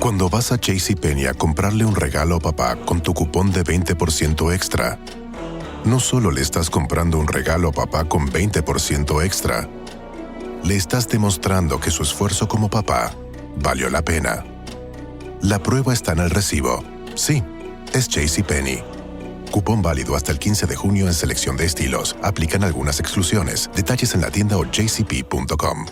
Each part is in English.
Cuando vas a JCPenney a comprarle un regalo a papá con tu cupón de 20% extra, no solo le estás comprando un regalo a papá con 20% extra, le estás demostrando que su esfuerzo como papá valió la pena. La prueba está en el recibo. Sí, es JCPenney. Cupón válido hasta el 15 de junio en selección de estilos. Aplican algunas exclusiones. Detalles en la tienda o jcp.com.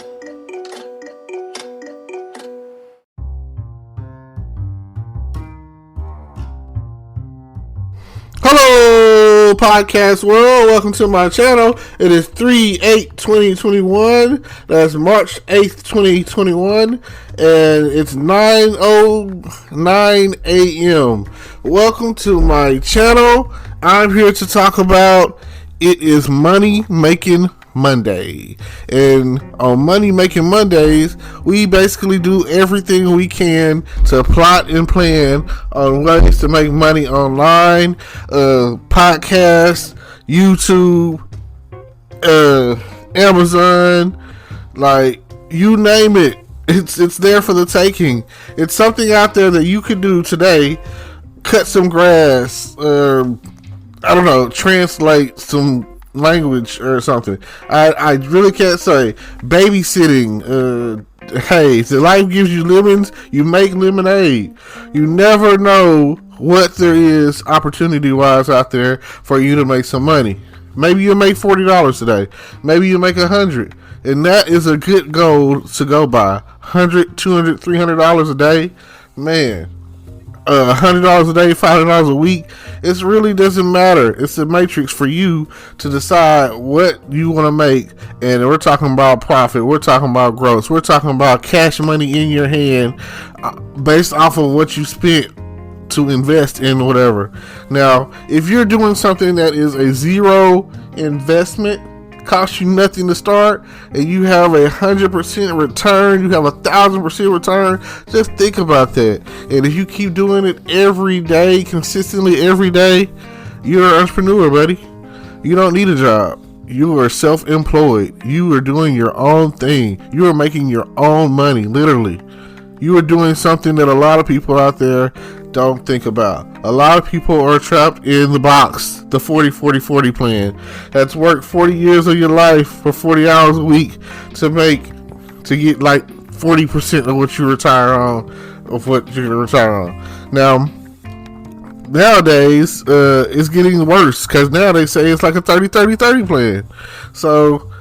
Hello, podcast world. Welcome to my channel. It is 3/8/2021. That's March 8th, 2021. And it's 9:09 a.m. Welcome to my channel. I'm here to talk about it is Money Making Monday. And on Money Making Mondays, we basically do everything we can to plot and plan on ways to make money online, podcasts, YouTube, Amazon, like you name it. It's there for the taking. It's something out there that you can do today. Cut some grass, I don't know, translate some language or something. I really can't say. Babysitting. Hey, if life gives you lemons, you make lemonade. You never know what there is opportunity wise out there for you to make some money. Maybe you'll make $40 today. Maybe you'll make $100. And that is a good goal to go by. $100, $200, $300 a day. Man. $100 a day, $500 a week. It really doesn't matter. It's a matrix for you to decide what you want to make. And we're talking about profit. We're talking about growth. We're talking about cash money in your hand based off of what you spent to invest in whatever. Now, if you're doing something that is a zero investment, costs you nothing to start, and you have 100% return, you have 1,000% return, just think about that. And if you keep doing it every day, consistently every day, you're an entrepreneur, buddy. You don't need a job. You are self-employed. You are doing your own thing. You are making your own money, literally. You are doing something that a lot of people out there don't think about. A lot of people are trapped in the box, the 40-40-40 plan. That's worked 40 years of your life for 40 hours a week to get like 40% of what you retire on, of what you're gonna retire on. Now, nowadays, it's getting worse because now they say it's like a 30-30-30 plan. So,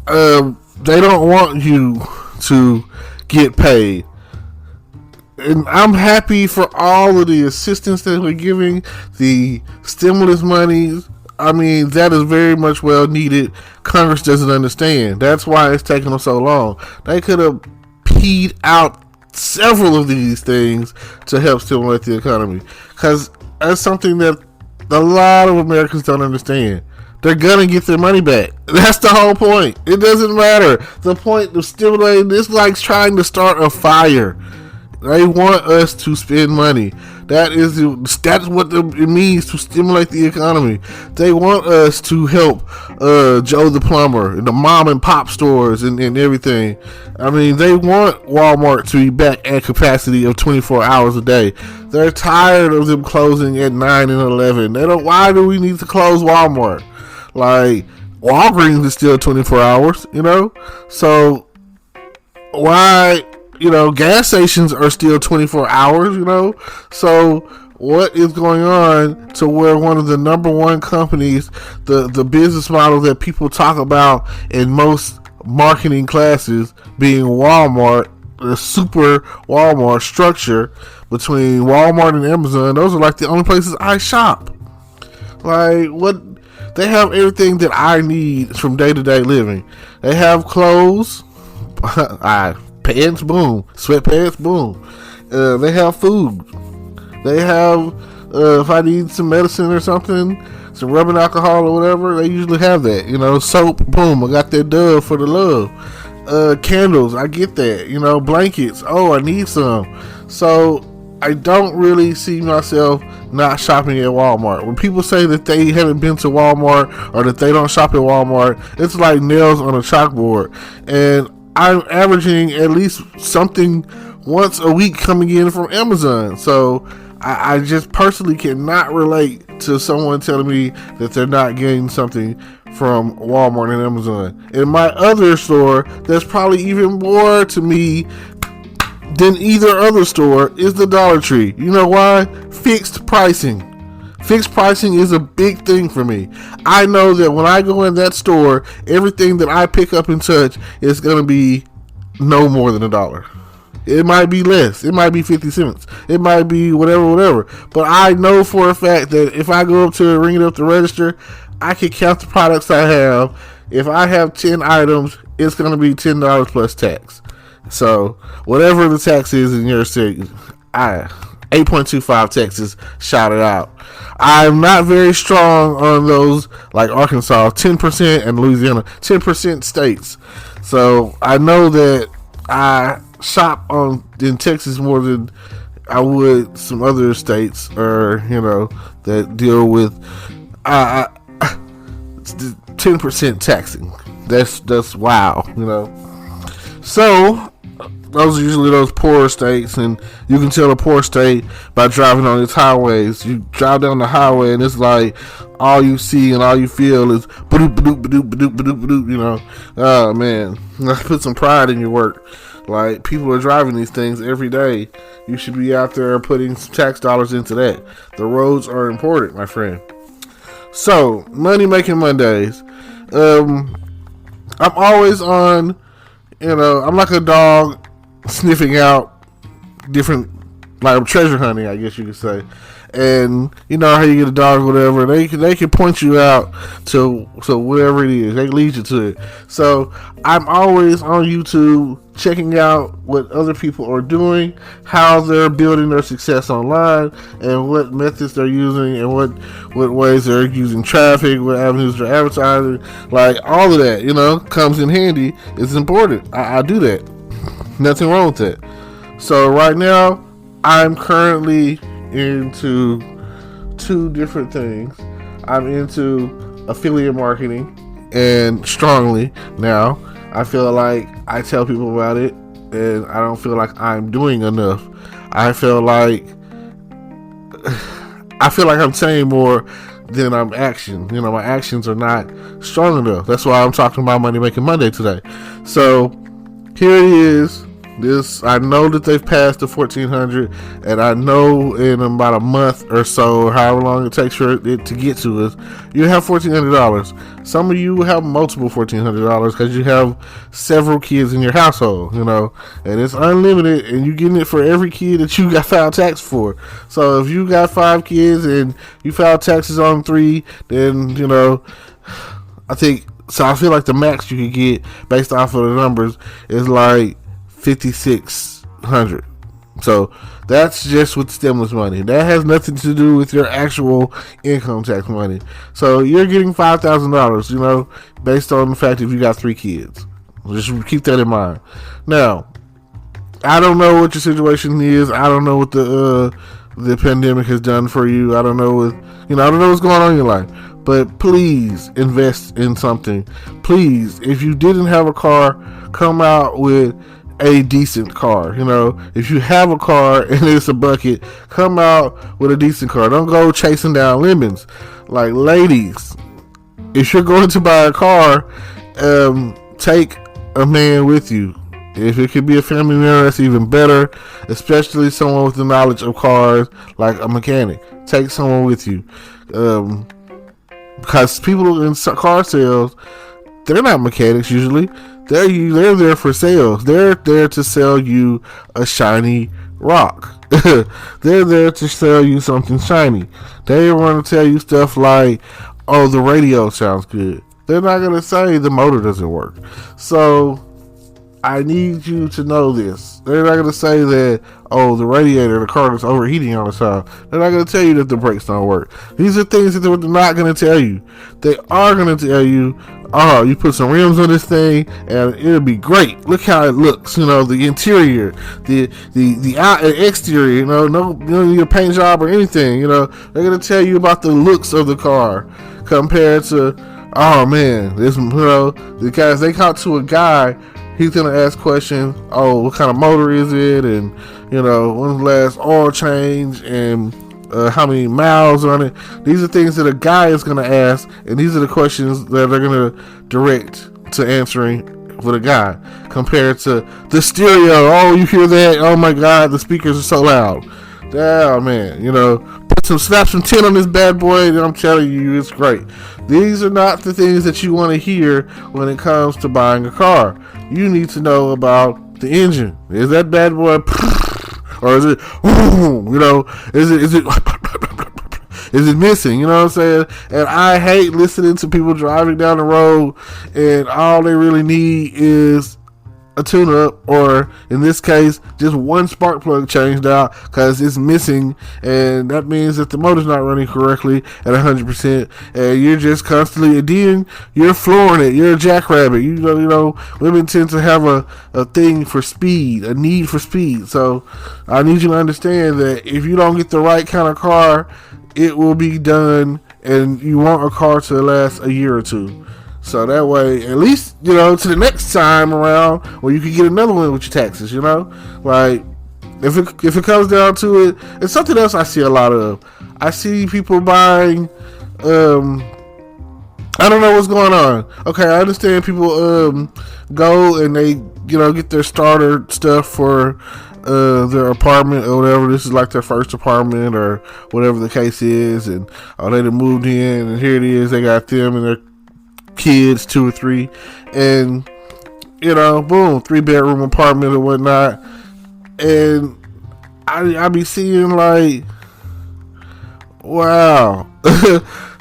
they don't want you to get paid. And I'm happy for all of the assistance that we're giving, the stimulus monies. I mean, that is very much well needed. Congress doesn't understand. That's why it's taking them so long. They could have peed out several of these things to help stimulate the economy. Because that's something that a lot of Americans don't understand. They're going to get their money back. That's the whole point. It doesn't matter. The point of stimulating this is like trying to start a fire. They want us to spend money. That's what it means to stimulate the economy. They want us to help Joe the plumber and the mom and pop stores and everything. I mean, they want Walmart to be back at capacity of 24 hours a day. They're tired of them closing at 9 and 11. Why do we need to close Walmart? Like, Walgreens is still 24 hours, you know? So, why... gas stations are still 24 hours, So what is going on to where one of the number one companies, the business model that people talk about in most marketing classes being Walmart, the super Walmart structure between Walmart and Amazon, those are like the only places I shop. Like, what? They have everything that I need from day-to-day living. They have clothes. Pants, boom. Sweatpants, boom. They have food. They have, if I need some medicine or something, some rubbing alcohol or whatever, they usually have that. Soap, boom. I got that Dove for the love. Candles, I get that. Blankets, oh, I need some. So, I don't really see myself not shopping at Walmart. When people say that they haven't been to Walmart or that they don't shop at Walmart, it's like nails on a chalkboard. And I'm averaging at least something once a week coming in from Amazon. So I just personally cannot relate to someone telling me that they're not getting something from Walmart and Amazon. In my other store, that's probably even more to me than either other store, is the Dollar Tree. You know why? Fixed pricing. Fixed pricing is a big thing for me. I know that when I go in that store, everything that I pick up and touch is going to be no more than $1. It might be less. It might be 50 cents. It might be whatever. But I know for a fact that if I go up to ring it up the register, I can count the products I have. If I have 10 items, it's going to be $10 plus tax. So whatever the tax is in your state, 8.25 Texas, shout it out. I'm not very strong on those like Arkansas, 10%, and Louisiana, 10% states. So I know that I shop in Texas more than I would some other states, or that deal with 10% taxing. That's wow, So those are usually those poorer states, and you can tell a poor state by driving on its highways. You drive down the highway, and it's like all you see and all you feel is ba-doop, ba-doop, ba-doop, ba-doop, ba-doop, ba-doop, Oh man, let's put some pride in your work. Like, people are driving these things every day. You should be out there putting some tax dollars into that. The roads are important, my friend. So, Money Making Mondays. I'm always on, I'm like a dog sniffing out different, like treasure hunting, I guess you could say. And you know how you get a dog or whatever, they can point you out to whatever it is. They lead you to it. So I'm always on YouTube checking out what other people are doing, how they're building their success online, and what methods they're using, and what ways they're using traffic, what avenues they're advertising. Like, all of that, comes in handy. It's important. I do that. Nothing wrong with that. So right now, I'm currently into two different things. I'm into affiliate marketing, and strongly now. I feel like I tell people about it, and I don't feel like I'm doing enough. I feel like I'm saying more than I'm action. My actions are not strong enough. That's why I'm talking about Money Making Monday today. So here it is. I know that they've passed the 1,400, and I know in about a month or so, however long it takes for it to get to us, you have $1,400. Some of you have multiple $1,400 because you have several kids in your household, and it's unlimited, and you're getting it for every kid that you got filed tax for. So if you got 5 kids and you filed taxes on 3, then I feel like the max you could get based off of the numbers is like $5,600. So that's just with stimulus money. That has nothing to do with your actual income tax money. So you're getting $5,000, based on the fact if you got 3 kids. Just keep that in mind. Now, I don't know what your situation is. I don't know what the pandemic has done for you. I don't know I don't know what's going on in your life. But please invest in something. Please, if you didn't have a car, come out with a decent car. If you have a car and it's a bucket, come out with a decent car. Don't go chasing down lemons. Like, ladies, if you're going to buy a car, take a man with you. If it could be a family member, that's even better, especially someone with the knowledge of cars, like a mechanic. Take someone with you, because people in car sales, they're not mechanics usually. They're there for sales. They're there to sell you a shiny rock. They're there to sell you something shiny. They want to tell you stuff like, oh, the radio sounds good. They're not going to say the motor doesn't work. So I need you to know this. They're not going to say that, oh, the radiator, the car is overheating all the time. They're not going to tell you that the brakes don't work. These are things that they're not going to tell you. They are going to tell you, oh, you put some rims on this thing and it'll be great. Look how it looks. The interior, the exterior. No your paint job or anything. They're going to tell you about the looks of the car compared to, oh man, this. Because they talk to a guy. He's gonna ask questions. Oh, what kind of motor is it? And when's the last oil change? And how many miles on it? These are things that a guy is gonna ask, and these are the questions that they're gonna direct to answering for the guy, compared to the stereo. Oh, you hear that? Oh my God, the speakers are so loud. Oh man, slap some tin on this bad boy, and I'm telling you, it's great. These are not the things that you want to hear when it comes to buying a car. You need to know about the engine. Is that bad boy, or is it, is it is it missing? You know what I'm saying? And I hate listening to people driving down the road and all they really need is a tune-up, or in this case, just one spark plug changed out because it's missing, and that means that the motor's not running correctly at 100%, and you're just constantly, and then you're flooring it. You're a jackrabbit. Women tend to have a thing for speed, a need for speed. So I need you to understand that if you don't get the right kind of car, it will be done, and you want a car to last a year or two. So that way, at least, to the next time around, where you can get another one with your taxes, Like, if it comes down to it, it's something else I see a lot of. I see people buying, I don't know what's going on. Okay, I understand people go and they, get their starter stuff for their apartment or whatever. This is like their first apartment or whatever the case is, and they done moved in, and here it is, they got them and their kids, 2 or 3, and boom, 3-bedroom apartment or whatnot. And I be seeing like, wow.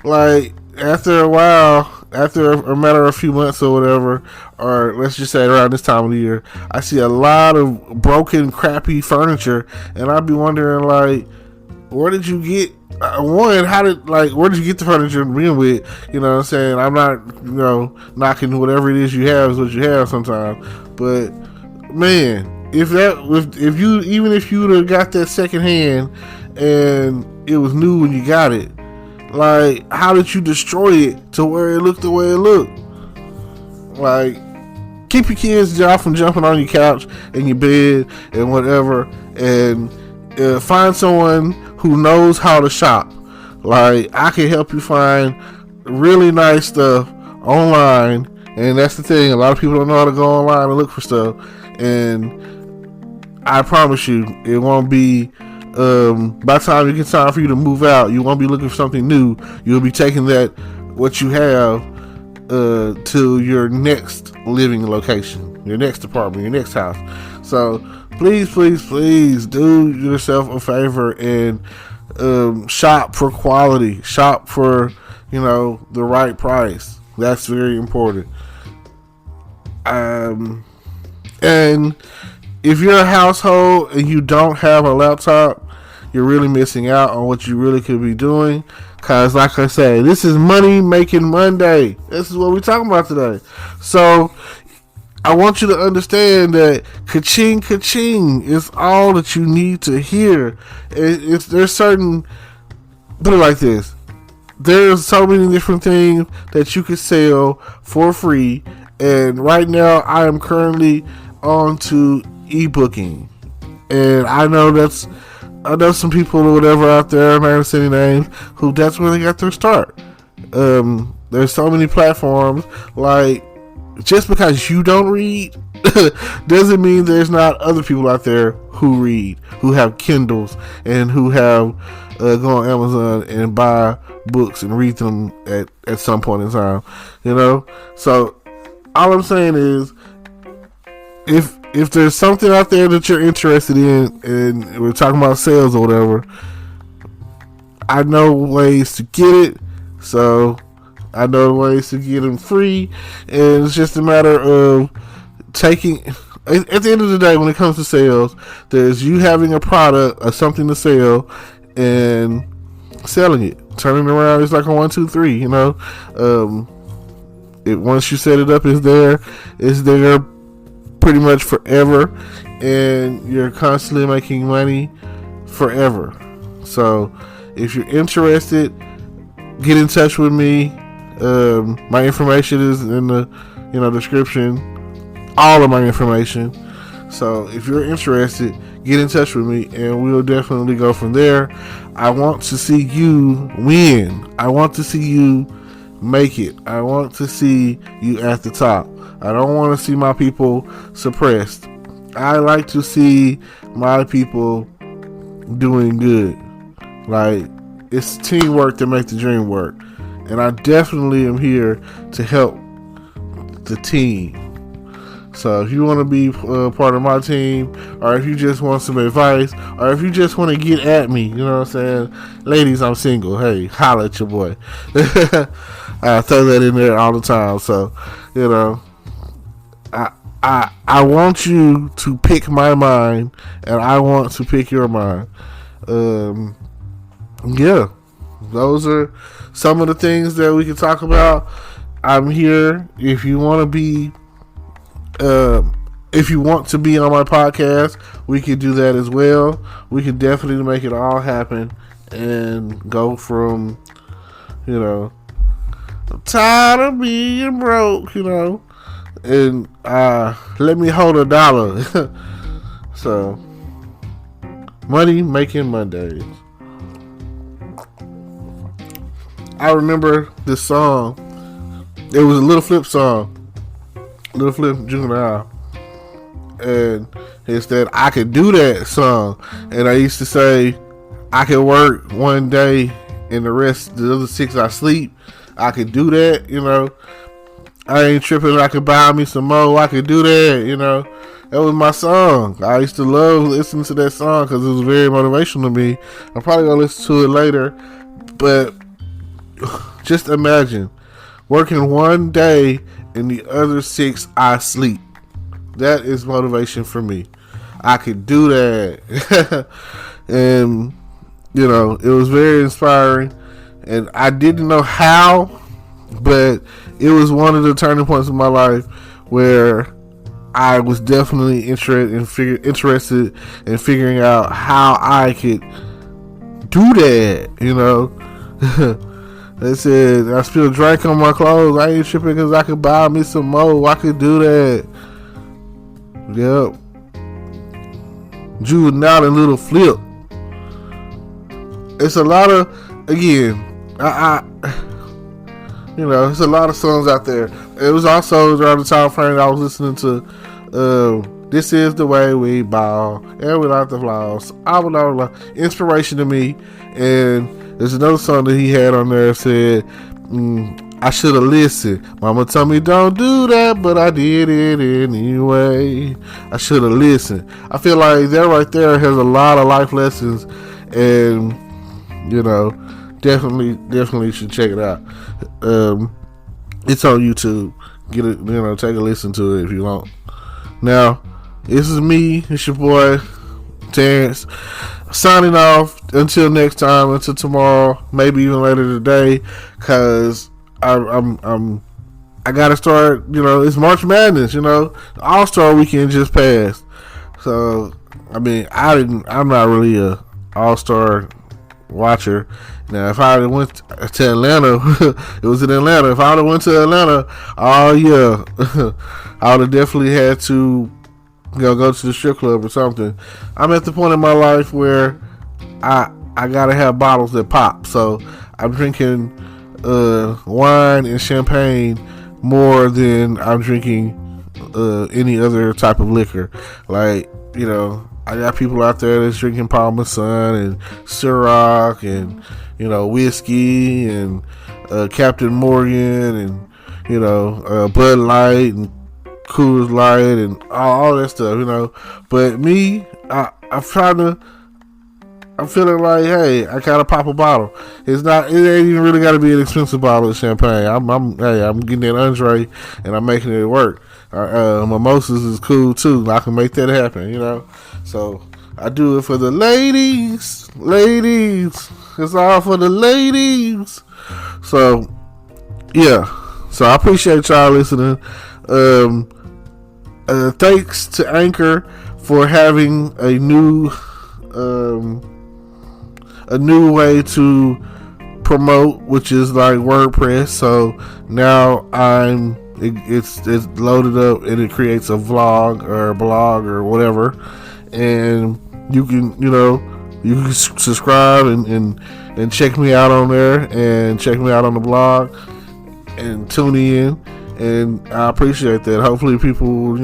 Like after a while, after a matter of a few months or whatever, or let's just say around this time of the year, I see a lot of broken, crappy furniture, and I'd be wondering, like, where did you get where did you get the furniture to begin with? You know what I'm saying? I'm not, knocking whatever it is you have is what you have sometimes. But man, if you would have got that second hand and it was new when you got it, like, how did you destroy it to where it looked the way it looked? Like, keep your kids off from jumping on your couch and your bed and whatever, and find someone who knows how to shop. Like, I can help you find really nice stuff online, and that's the thing. A lot of people don't know how to go online and look for stuff, and I promise you, it won't be. By the time it gets time for you to move out, you won't be looking for something new. You'll be taking what you have to your next living location, your next apartment, your next house. So please do yourself a favor and shop for quality. Shop for the right price. That's very important. And if you're a household and you don't have a laptop, you're really missing out on what you really could be doing. Because, like I say, this is Money Making Monday. This is what we're talking about today. So, I want you to understand that ka-ching, ka-ching is all that you need to hear. There's certain, put it like this, there's so many different things that you can sell for free. And right now, I am currently on to ebooking. And I know some people or whatever out there, I'm not going to say any names, who that's where they got their start. There's so many platforms. Like, just because you don't read doesn't mean there's not other people out there who read, who have Kindles, and who have go on Amazon and buy books and read them at some point in time. So all I'm saying is, if there's something out there that you're interested in, and we're talking about sales or whatever, I know ways to get it. So I know ways to get them free, and it's just a matter of taking. At the end of the day, when it comes to sales, there's you having a product or something to sell and selling it, turning it around. It's like a 1, 2, 3. Once you set it up, it's there pretty much forever, and you're constantly making money forever. So if you're interested, get in touch with me. My information is in the description, all of my information. So if you're interested, get in touch with me and we'll definitely go from there. I want to see you win. I want to see you make it. I want to see you at the top. I don't want to see my people suppressed. I like to see my people doing good. Like, it's teamwork to make the dream work. And I definitely am here to help the team. So if you want to be part of my team, or if you just want some advice, or if you just want to get at me, you know what I'm saying? Ladies, I'm single. Hey, holla at your boy. I throw that in there all the time. So, you know, I want you to pick my mind, and I want to pick your mind. Yeah, those are some of the things that we can talk about. I'm here if you want to be. If you want to be on my podcast, we can do that as well. We can definitely make it all happen and go from, you know, I'm tired of being broke, you know, and let me hold $1. So, money making Mondays. I remember this song. It was a Little Flip song. Little Flip Juvenile. And it's that I could do that song. And I used to say I could work one day and the other 6 I sleep. I could do that, you know. I ain't tripping. I could buy me some more. I could do that, you know. That was my song. I used to love listening to that song because it was very motivational to me. I'm probably going to listen to it later. But just imagine working one day and the other 6 I sleep. That is motivation for me. I could do that. And, you know, it was very inspiring. And I didn't know how, but it was one of the turning points in my life where I was definitely interested in figuring out how I could do that, you know. They said I spilled drink on my clothes. I ain't tripping because I could buy me some more. I could do that. Yep. Juvenile and Little Flip. It's a lot of, again, you know, there's a lot of songs out there. It was also around the time frame I was listening to This Is the Way We Ball and We Like the Flaws. Inspiration to me. And there's another song that he had on there that said, I should have listened. Mama told me don't do that, but I did it anyway. I should have listened. I feel like that right there has a lot of life lessons, and you know, definitely should check it out. It's on YouTube. Get it, you know, take a listen to it if you want. Now, this is me. It's your boy Terrence. Signing off until next time, until tomorrow, maybe even later today, cause I gotta start. You know, it's March Madness. You know, the All-Star weekend just passed, so I mean, I'm not really a All-Star watcher. Now, if I went to Atlanta, it was in Atlanta. If I would have went to Atlanta, oh yeah, I would have definitely had to, you know, go to the strip club or something. I'm at the point in my life where I gotta have bottles that pop. So I'm drinking wine and champagne more than I'm drinking any other type of liquor. Like, you know, I got people out there that's drinking Palmer Sun and Ciroc and, you know, whiskey and Captain Morgan and, you know, Bud Light and Coors Light and all that stuff, you know. But me, I'm feeling like, hey, I gotta pop a bottle. It ain't even really gotta be an expensive bottle of champagne. I'm getting that Andre and I'm making it work. Mimosas is cool too. I can make that happen, you know. So I do it for the ladies. It's all for the ladies. So yeah. So I appreciate y'all listening. Thanks to Anchor for having a new way to promote, which is like WordPress. So now I'm It's loaded up and it creates a vlog or a blog or whatever, and you can subscribe and check me out on there and check me out on the blog and tune in. And I appreciate that. Hopefully people,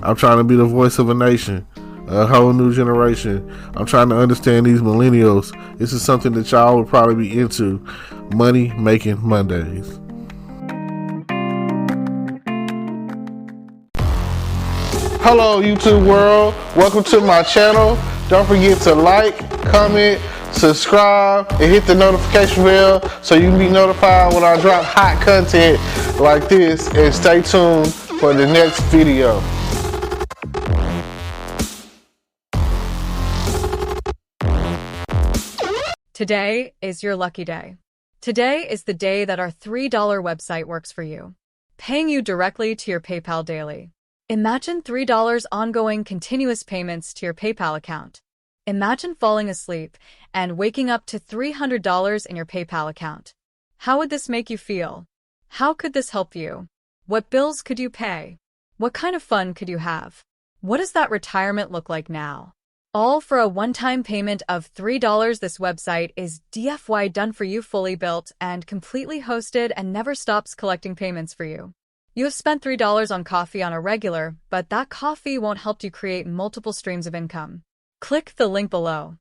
I'm trying to be the voice of a nation, a whole new generation. I'm trying to understand these millennials. This is something that y'all would probably be into. Money Making Mondays. Hello YouTube world. Welcome to my channel. Don't forget to like, comment, subscribe, and hit the notification bell so you can be notified when I drop hot content like this, and stay tuned for the next video. Today is your lucky day. Today is the day that our $3 website works for you, paying you directly to your PayPal daily. Imagine $3 ongoing continuous payments to your PayPal account. Imagine falling asleep and waking up to $300 in your PayPal account. How would this make you feel? How could this help you? What bills could you pay? What kind of fun could you have? What does that retirement look like now? All for a one-time payment of $3. This website is DFY done for you, fully built and completely hosted, and never stops collecting payments for you. You have spent $3 on coffee on a regular, but that coffee won't help you create multiple streams of income. Click the link below.